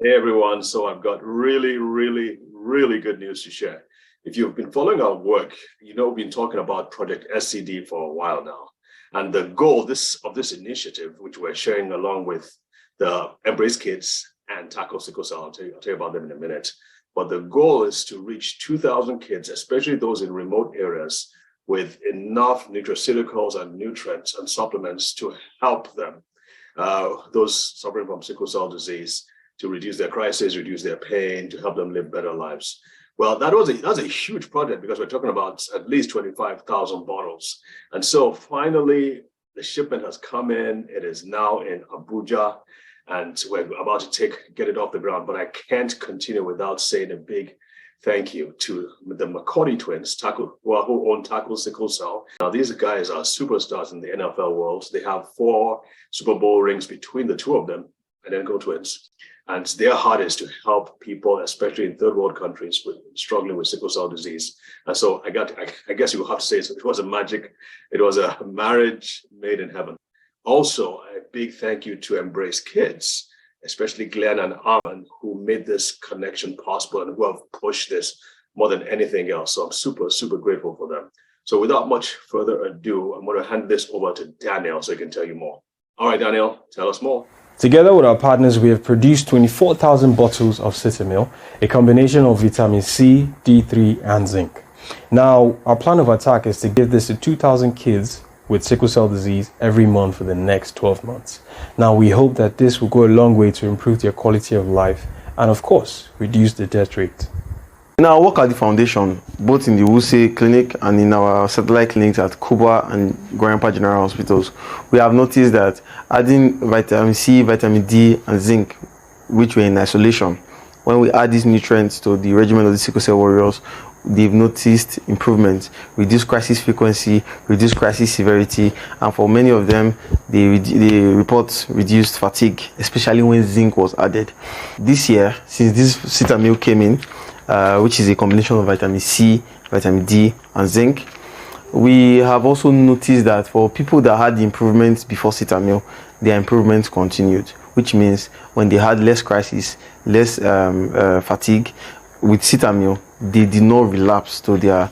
Hey everyone, so I've got really good news to share. If you've been following our work, we've been talking about Project SCD for a while now. And the goal of this initiative, which we're sharing along with the Embrace Kids and Tackle Sickle Cell, I'll tell you about them in a minute. But the goal is to reach 2,000 kids, especially those in remote areas, with enough nutraceuticals and nutrients and supplements to help them, those suffering from sickle cell disease, to reduce their crisis, reduce their pain, to help them live better lives. Well, that's a huge project because we're talking about at least 25,000 bottles. And so finally, the shipment has come in. It is now in Abuja, and we're about to get it off the ground. But I can't continue without saying a big thank you to the McCarty twins, who own Tackle Sickle Cell. Now, these guys are superstars in the NFL world. They have 4 Super Bowl rings between the two of them, identical twins. And their heart is to help people, especially in third world countries, struggling with sickle cell disease. And so I guess you will have to say it was a marriage made in heaven. Also, a big thank you to Embrace Kids, especially Glenn and Arman, who made this connection possible and who have pushed this more than anything else. So I'm super grateful for them. So without much further ado, I'm going to hand this over to Daniel so he can tell you more. All right, Daniel, tell us more. Together with our partners, we have produced 24,000 bottles of Citamil, a combination of vitamin C, D3, and zinc. Now, our plan of attack is to give this to 2,000 kids with sickle cell disease every month for the next 12 months. Now, we hope that this will go a long way to improve their quality of life and, of course, reduce the death rate. In our work at the foundation, both in the Wuse clinic and in our satellite clinics at Kuba and Grandpa General Hospitals, we have noticed that adding vitamin C, vitamin D, and zinc, which were in isolation, when we add these nutrients to the regimen of the sickle cell warriors, they've noticed improvements, reduced crisis frequency, reduced crisis severity, and for many of them, they report reduced fatigue, especially when zinc was added. This year, since this Citamil came in, which is a combination of vitamin C, vitamin D, and zinc, we have also noticed that for people that had the improvements before Citamil, their improvements continued, which means when they had less crisis, less fatigue, with Citamil, they did not relapse to their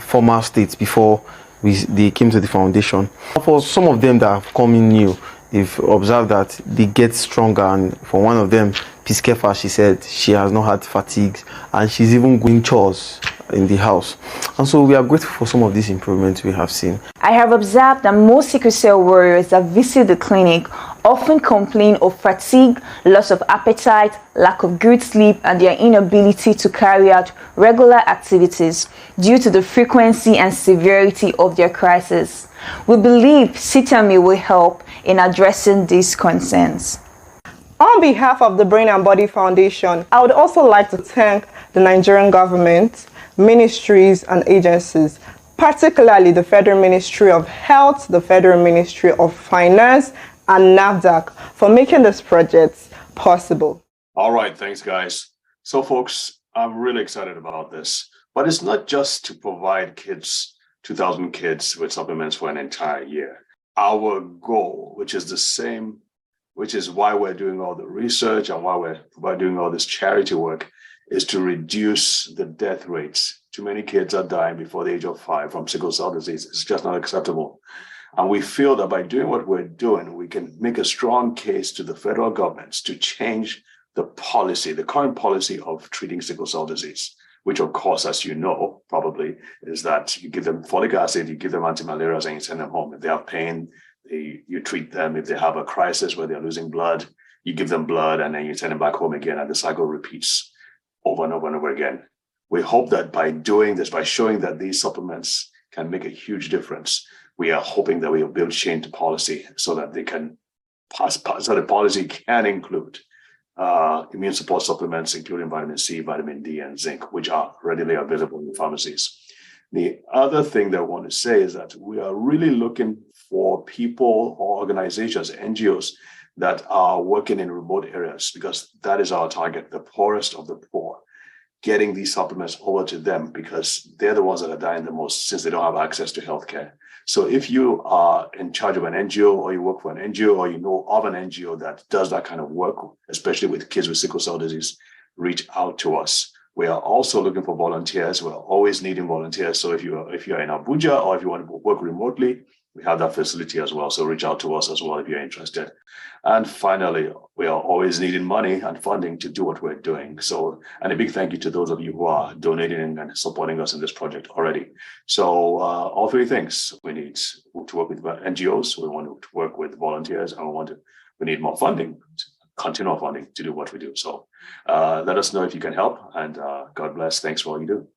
former states before they came to the foundation. For some of them that have come in new, they've observed that they get stronger, and for one of them, Piskefa, she said she has not had fatigue and she's even doing chores in the house. And so we are grateful for some of these improvements we have seen. I have observed that most sickle cell warriors that visit the clinic often complain of fatigue, loss of appetite, lack of good sleep, and their inability to carry out regular activities due to the frequency and severity of their crisis. We believe Citamil will help in addressing these concerns. On behalf of the Brain and Body Foundation, I would also like to thank the Nigerian government, ministries and agencies, particularly the Federal Ministry of Health, the Federal Ministry of Finance, and NAFDAC for making this project possible. All right, thanks guys. So folks, I'm really excited about this, but it's not just to provide 2,000 kids with supplements for an entire year. Our goal, which is why we're doing all the research and why we're doing all this charity work, is to reduce the death rates. Too many kids are dying before the age of 5 from sickle cell disease. It's just not acceptable. And we feel that by doing what we're doing, we can make a strong case to the federal governments to change the current policy of treating sickle cell disease, which of course, as you know, probably, is that you give them folic acid, you give them antimalarials, and you send them home. If they have pain, you treat them. If they have a crisis where they're losing blood, you give them blood, and then you send them back home again, and the cycle repeats over and over and over again. We hope that by doing this, by showing that these supplements can make a huge difference, we are hoping that we will build change policy so that they can so the policy can include immune support supplements, including vitamin C, vitamin D, and zinc, which are readily available in the pharmacies. The other thing that I want to say is that we are really looking for people or organizations, NGOs, that are working in remote areas, because that is our target, the poorest of the poor, getting these supplements over to them because they're the ones that are dying the most since they don't have access to healthcare. So if you are in charge of an NGO, or you work for an NGO, or you know of an NGO that does that kind of work, especially with kids with sickle cell disease, reach out to us. We are also looking for volunteers. We're always needing volunteers. So if you're in Abuja, or if you want to work remotely, we have that facility as well. So reach out to us as well if you're interested. And finally, we are always needing money and funding to do what we're doing. So, and a big thank you to those of you who are donating and supporting us in this project already. So all three things: we need to work with NGOs, we want to work with volunteers, and we need more funding, continual funding to do what we do. So let us know if you can help, and God bless. Thanks for all you do.